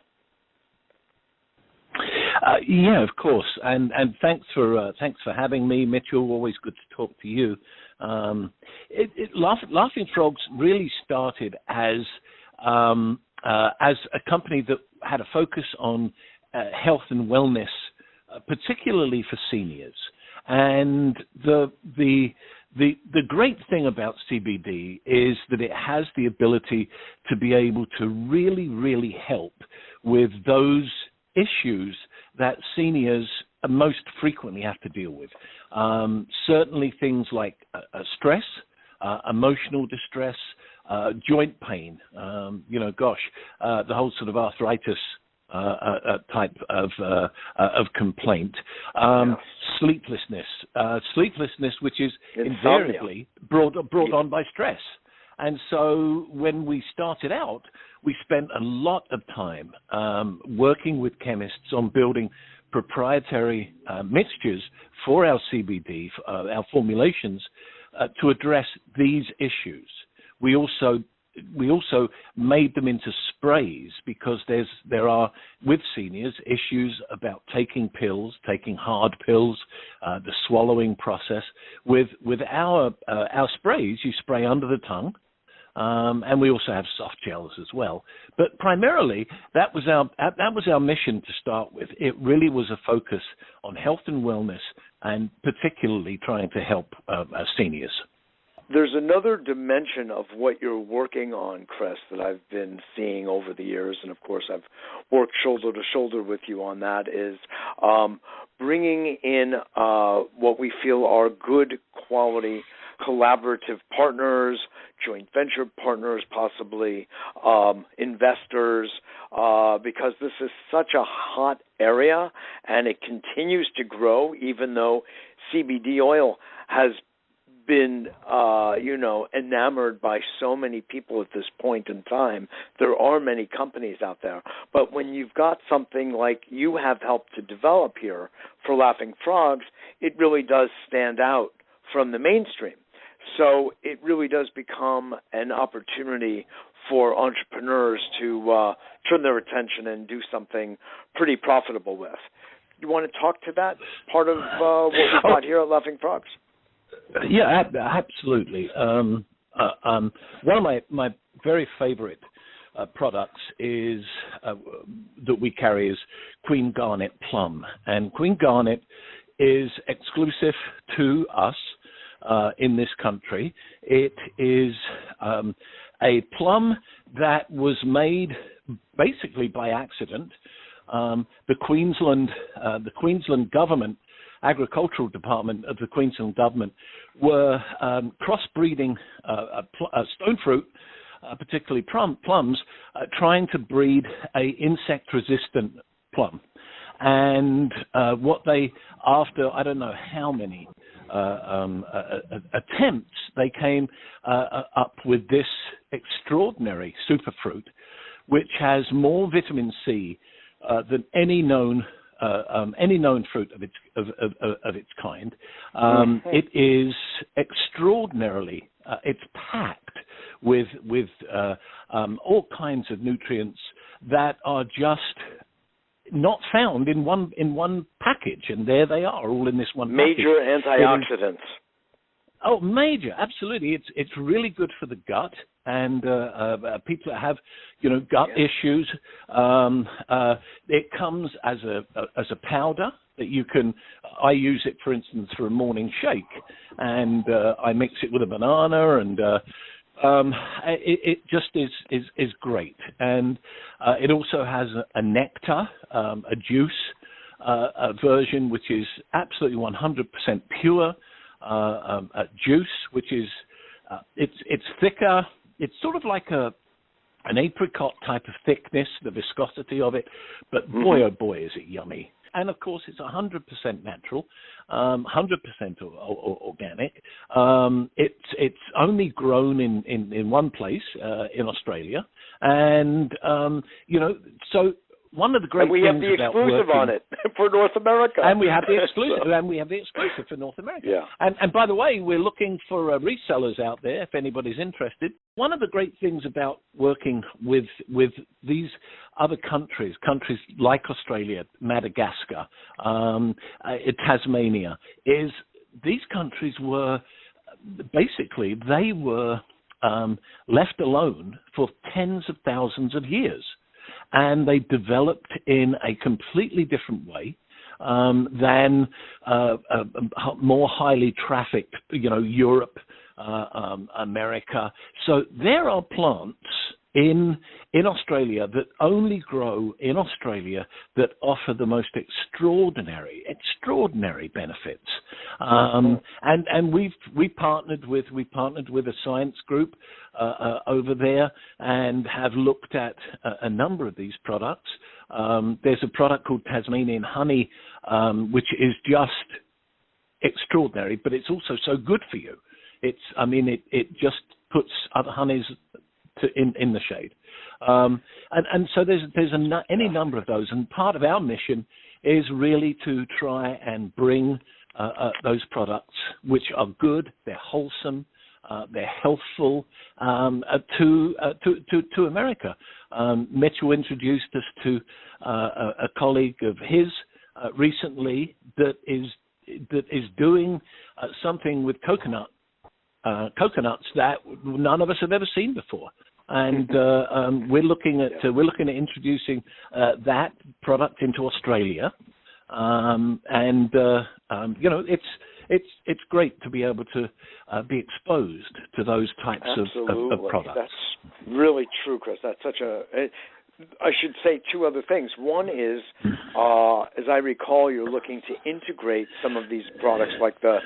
Yeah, of course, and thanks for having me, Mitchell. Always good to talk to you. Laughing Frogs really started as a company that had a focus on health and wellness, particularly for seniors. And the great thing about CBD is that it has the ability to be able to really, really help with those issues that seniors most frequently have to deal with. Certainly things like stress, emotional distress, joint pain, the whole sort of arthritis type of complaint, sleeplessness, which is invariably brought on by stress. And so when we started out, we spent a lot of time working with chemists on building proprietary mixtures for our CBD, our formulations, to address these issues. We also made them into sprays because there are, with seniors, issues about taking pills, taking hard pills, the swallowing process. With our sprays, you spray under the tongue, and we also have soft gels as well. But primarily, that was our mission to start with. It really was a focus on health and wellness, and particularly trying to help seniors. There's another dimension of what you're working on, Chris, that I've been seeing over the years, and of course I've worked shoulder to shoulder with you on that, is bringing in what we feel are good quality collaborative partners, joint venture partners, possibly investors, because this is such a hot area and it continues to grow, even though CBD oil has been, enamored by so many people at this point in time. There are many companies out there. But when you've got something like you have helped to develop here for Laughing Frogs, it really does stand out from the mainstream. So it really does become an opportunity for entrepreneurs to turn their attention and do something pretty profitable with. You want to talk to that part of what we've got here at Laughing Frogs? Yeah, absolutely. One of my very favorite products is that we carry is Queen Garnet Plum, and Queen Garnet is exclusive to us in this country. It is a plum that was made basically by accident. The Queensland government, agricultural department of the Queensland government, were crossbreeding stone fruit, particularly plums, trying to breed a insect-resistant plum. And what they, after I don't know how many attempts, they came up with this extraordinary superfruit, which has more vitamin C than any known fruit of its kind. It is extraordinarily. It's packed with all kinds of nutrients that are just not found in one package, and there they are, all in this one package. Major antioxidants. Oh, major, absolutely. It's really good for the gut, and people that have, gut issues. It comes as a powder, that you can. I use it, for instance, for a morning shake, and I mix it with a banana, and it just is great. And it also has a nectar, a juice a version which is absolutely 100% pure juice, which is it's thicker. It's sort of like an apricot type of thickness, the viscosity of it, but boy, oh boy, is it yummy. And of course, it's 100% natural, 100% organic. It's only grown in one place, in Australia. And, so one of the great things about we have the exclusive on it for North America. And we have the exclusive, for North America. Yeah. And by the way, we're looking for resellers out there if anybody's interested. One of the great things about working with these other countries like Australia, Madagascar, Tasmania, is these countries were basically, they were left alone for tens of thousands of years. And they developed in a completely different way than more highly trafficked, Europe, America. So there are plants in Australia that only grow in Australia that offer the most extraordinary benefits. And we partnered with a science group over there and have looked at a number of these products. There's a product called Tasmanian honey, which is just extraordinary, but it's also so good for you. It just puts other honeys in the shade. And so there's any number of those. And part of our mission is really to try and bring those products, which are good, they're wholesome, they're healthful, to America. Mitchell introduced us to a colleague of his recently that is doing something with coconuts that none of us have ever seen before, and we're looking at introducing that product into Australia, it's great to be able to be exposed to those types of products. That's really true, Chris. That's such I should say two other things. One is, as I recall, you're looking to integrate some of these products like the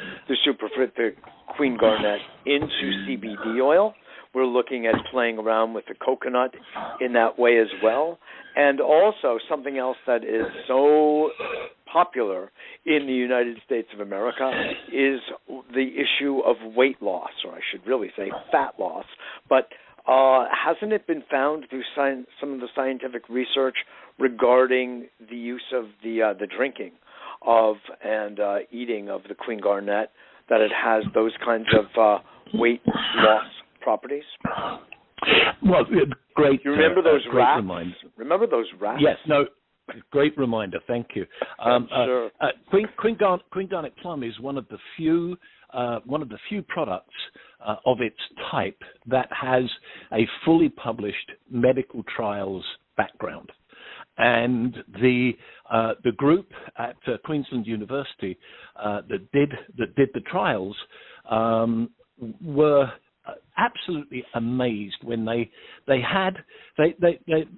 Superfruit, the Queen Garnet, into CBD oil. We're looking at playing around with the coconut in that way as well. And also something else that is so popular in the United States of America is the issue of weight loss, or I should really say fat loss. But hasn't it been found through some of the scientific research regarding the use of the drinking of and eating of the Queen Garnet that it has those kinds of weight loss properties? Well, great. You remember those rats? Reminder. Remember those rats? Yes. No. Great reminder. Thank you. Sure. Queen Garnet Plum is one of the few products of its type that has a fully published medical trials background. And the group at Queensland University that did the trials were absolutely amazed when they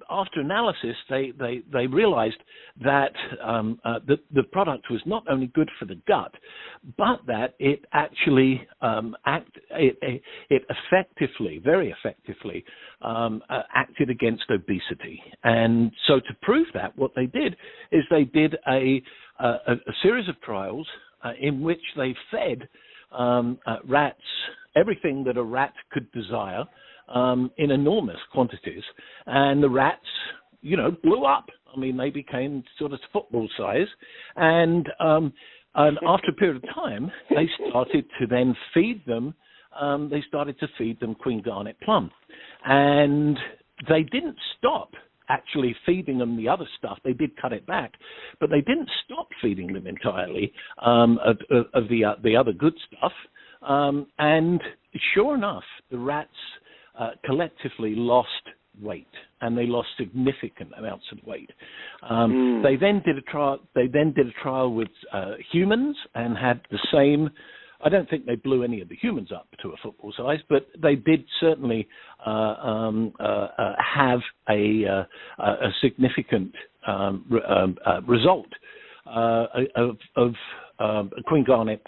after analysis they realized that the product was not only good for the gut, but that it actually very effectively acted against obesity. And so to prove that, what they did is they did a series of trials in which they fed rats everything that a rat could desire in enormous quantities, and the rats, blew up. They became sort of football size, and after a period of time, they started to then feed them. They started to feed them Queen Garnet Plum, and they didn't stop actually feeding them the other stuff. They did cut it back, but they didn't stop feeding them entirely of the other good stuff. And sure enough, the rats collectively lost weight, and they lost significant amounts of weight. They then did a trial. They then did a trial with humans and had the same. I don't think they blew any of the humans up to a football size, but they did certainly have a significant result of Queen Garnet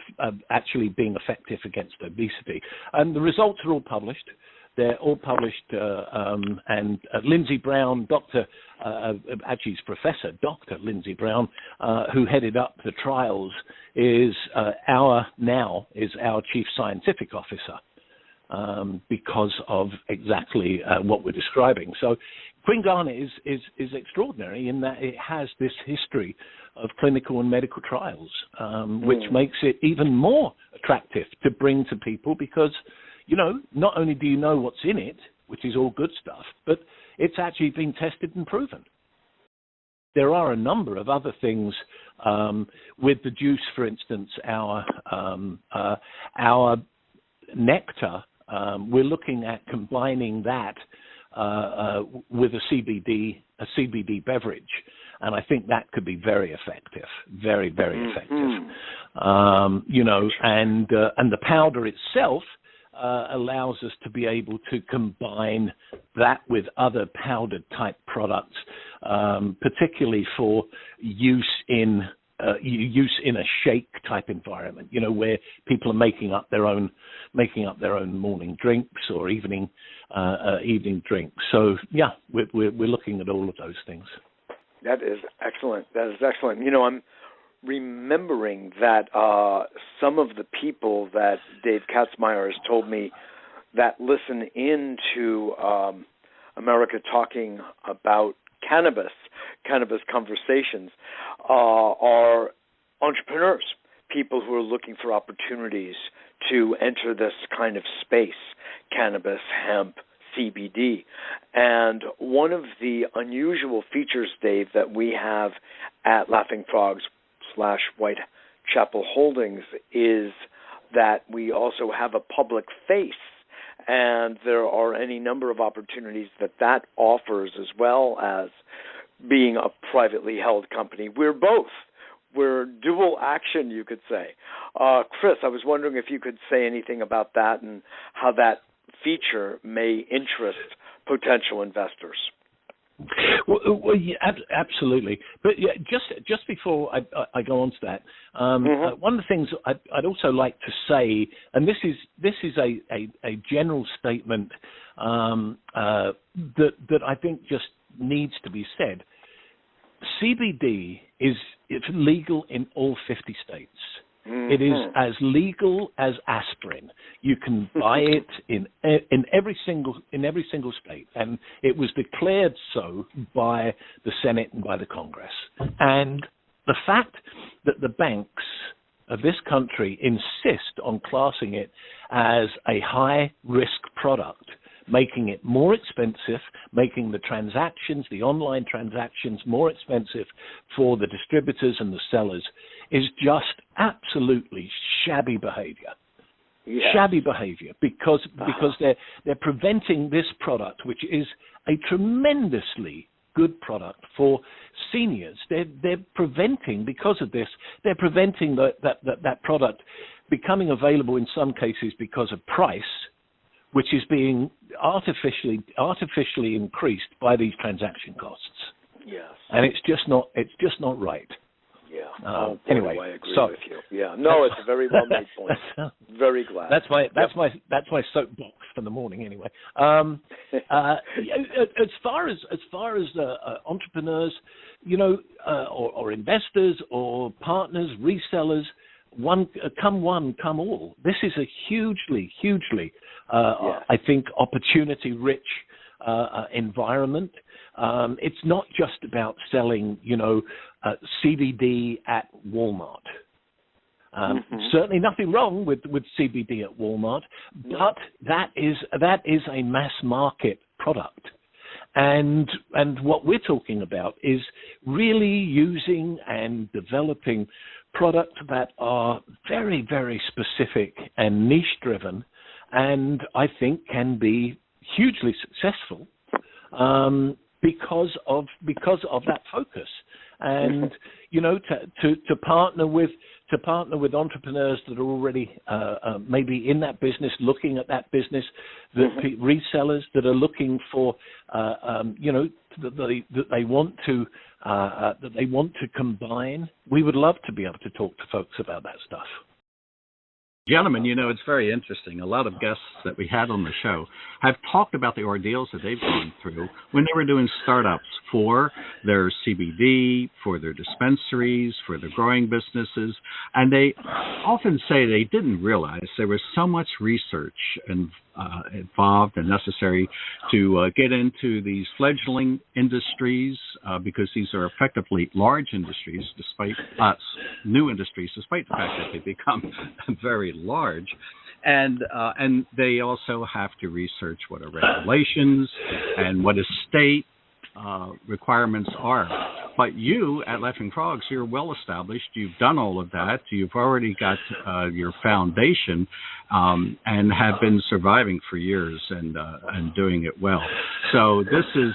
actually being effective against obesity. And the results are all published. They're all published, and Lindsey Brown, actually his professor, Dr. Lindsey Brown, who headed up the trials, is our chief scientific officer, because of exactly what we're describing. So Queen Garnet is extraordinary in that it has this history of clinical and medical trials, which makes it even more attractive to bring to people because, not only do you know what's in it, which is all good stuff, but it's actually been tested and proven. There are a number of other things with the juice, for instance, our nectar. We're looking at combining that with a CBD beverage, and I think that could be very effective, very, very effective. And the powder itself allows us to be able to combine that with other powdered type products, particularly for use in a shake type environment, where people are making up their own morning drinks or evening drinks. So yeah, we're looking at all of those things. That is excellent. I'm remembering that some of the people that Dave Katzmeyer has told me that listen into America Talking About Cannabis conversations are entrepreneurs, people who are looking for opportunities to enter this kind of space, cannabis, hemp, CBD. And one of the unusual features, Dave, that we have at Laughing Frogs / Whitechapel Holdings is that we also have a public face, and there are any number of opportunities that offers, as well as being a privately held company. We're dual action, you could say. Chris, I was wondering if you could say anything about that and how that feature may interest potential investors. Well, yeah, absolutely. But yeah, just before I go on to that, one of the things I'd also like to say, and this is a general statement that I think just needs to be said. CBD is legal in all 50 states. It is as legal as aspirin. You can buy it in every single state, and it was declared so by the Senate and by the Congress. And the fact that the banks of this country insist on classing it as a high-risk product, making it more expensive, making the online transactions more expensive for the distributors and the sellers, is just absolutely shabby behavior. Yes. Shabby behavior because they're preventing this product, which is a tremendously good product for seniors. They're preventing, because of this, they're preventing that product becoming available in some cases because of price, which is being artificially increased by these transaction costs. Yes. And it's just not right. Yeah. Anyway, I agree with you. Yeah. No, it's a very well made point. Very glad. That's my soapbox for the morning. Anyway, as far as entrepreneurs, or investors or partners, resellers, come all. This is a hugely, I think, opportunity-rich environment. It's not just about selling, CBD at Walmart. Certainly nothing wrong with CBD at Walmart, but that is a mass market product. And what we're talking about is really using and developing products that are very, very specific and niche driven, and I think can be hugely successful because of that focus. And to partner with entrepreneurs that are already maybe in that business, looking at that business, resellers that are looking for that they want to combine. We would love to be able to talk to folks about that stuff. Gentlemen, it's very interesting. A lot of guests that we had on the show have talked about the ordeals that they've gone through when they were doing startups for their CBD, for their dispensaries, for their growing businesses. And they often say they didn't realize there was so much research involved and necessary to get into these fledgling industries because these are effectively large industries, despite new industries, despite the fact that they become very large. And they also have to research what are regulations and what state requirements are. But you at Laughing Frogs, you're well established. You've done all of that. You've already got your foundation and have been surviving for years and doing it well. So this is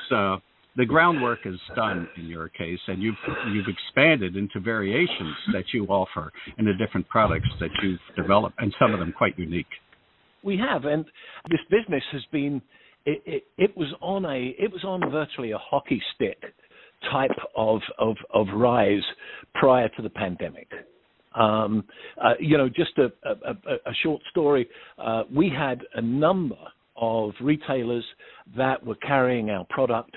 the groundwork is done in your case, and you've expanded into variations that you offer and the different products that you've developed, and some of them quite unique. We have, and this business has been. It was on virtually a hockey stick type of rise prior to the pandemic. Just a short story. We had a number of retailers that were carrying our product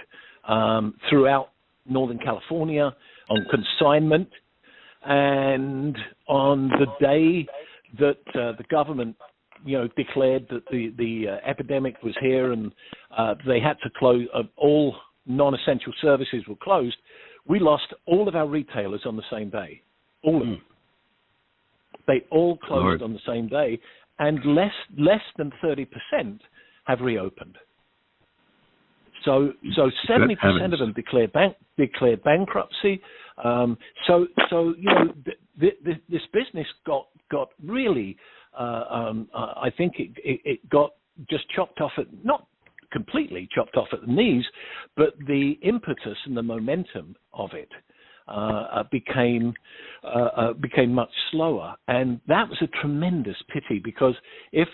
throughout Northern California on consignment, and on the day that the government declared that the epidemic was here and they had to close, all non-essential services were closed, we lost all of our retailers on the same day. All of them. They all closed on the same day, and less than 30% have reopened. So 70% of them declared bankruptcy. This business got really. I think it got just chopped off not completely chopped off at the knees, but the impetus and the momentum of it became much slower, and that was a tremendous pity, because if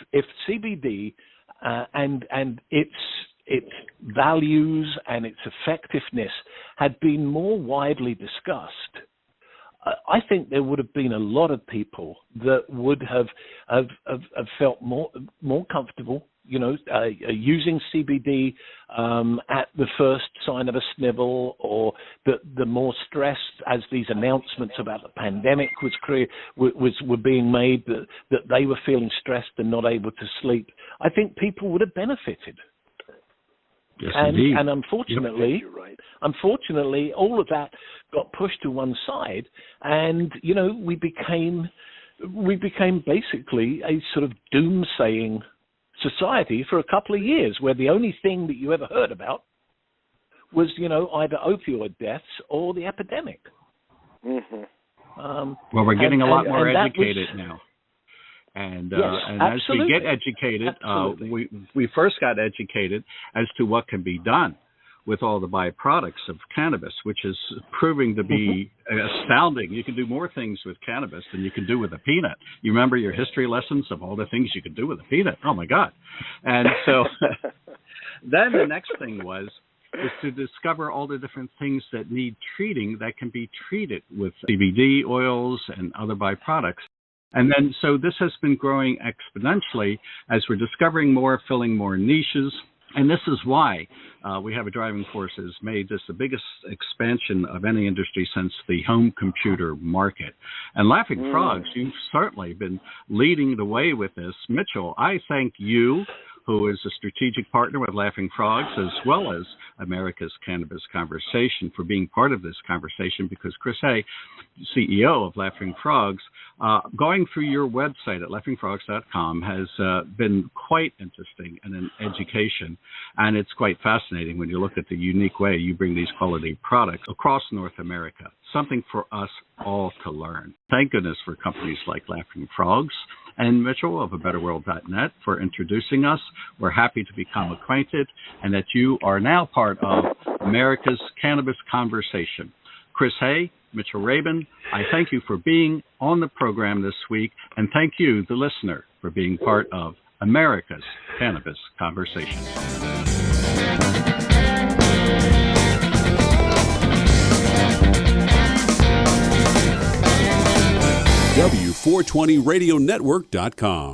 CBD and its values and its effectiveness had been more widely discussed, I think there would have been a lot of people that would have felt more comfortable, using CBD at the first sign of a snivel, or the more stressed as these announcements about the pandemic were being made, that they were feeling stressed and not able to sleep. I think people would have benefited. Yes, and unfortunately, you're right. Unfortunately, all of that got pushed to one side, and we became basically a sort of doomsaying society for a couple of years, where the only thing that you ever heard about was either opioid deaths or the epidemic. Mm-hmm. Well, we're getting a lot more educated now. Yes, and as we get educated, we first got educated as to what can be done with all the byproducts of cannabis, which is proving to be astounding. You can do more things with cannabis than you can do with a peanut. You remember your history lessons of all the things you could do with a peanut? Oh, my God. And so then the next thing is to discover all the different things that need treating that can be treated with CBD oils and other byproducts. And then, so this has been growing exponentially as we're discovering more, filling more niches. And this is why we have a driving force that has made this the biggest expansion of any industry since the home computer market. And Laughing Frogs, you've certainly been leading the way with this. Mitchell, I thank you, who is a strategic partner with Laughing Frogs, as well as America's Cannabis Conversation, for being part of this conversation, because Chris Haigh, CEO of Laughing Frogs, going through your website at laughingfrogs.com has been quite interesting and an education, and it's quite fascinating when you look at the unique way you bring these quality products across North America. something for us all to learn. Thank goodness for companies like Laughing Frogs and Mitchell of abetterworld.net for introducing us. We're happy to become acquainted and that you are now part of America's Cannabis Conversation. Chris Haigh, Mitchell Rabin, I thank you for being on the program this week, and thank you, the listener, for being part of America's Cannabis Conversation. W420radionetwork.com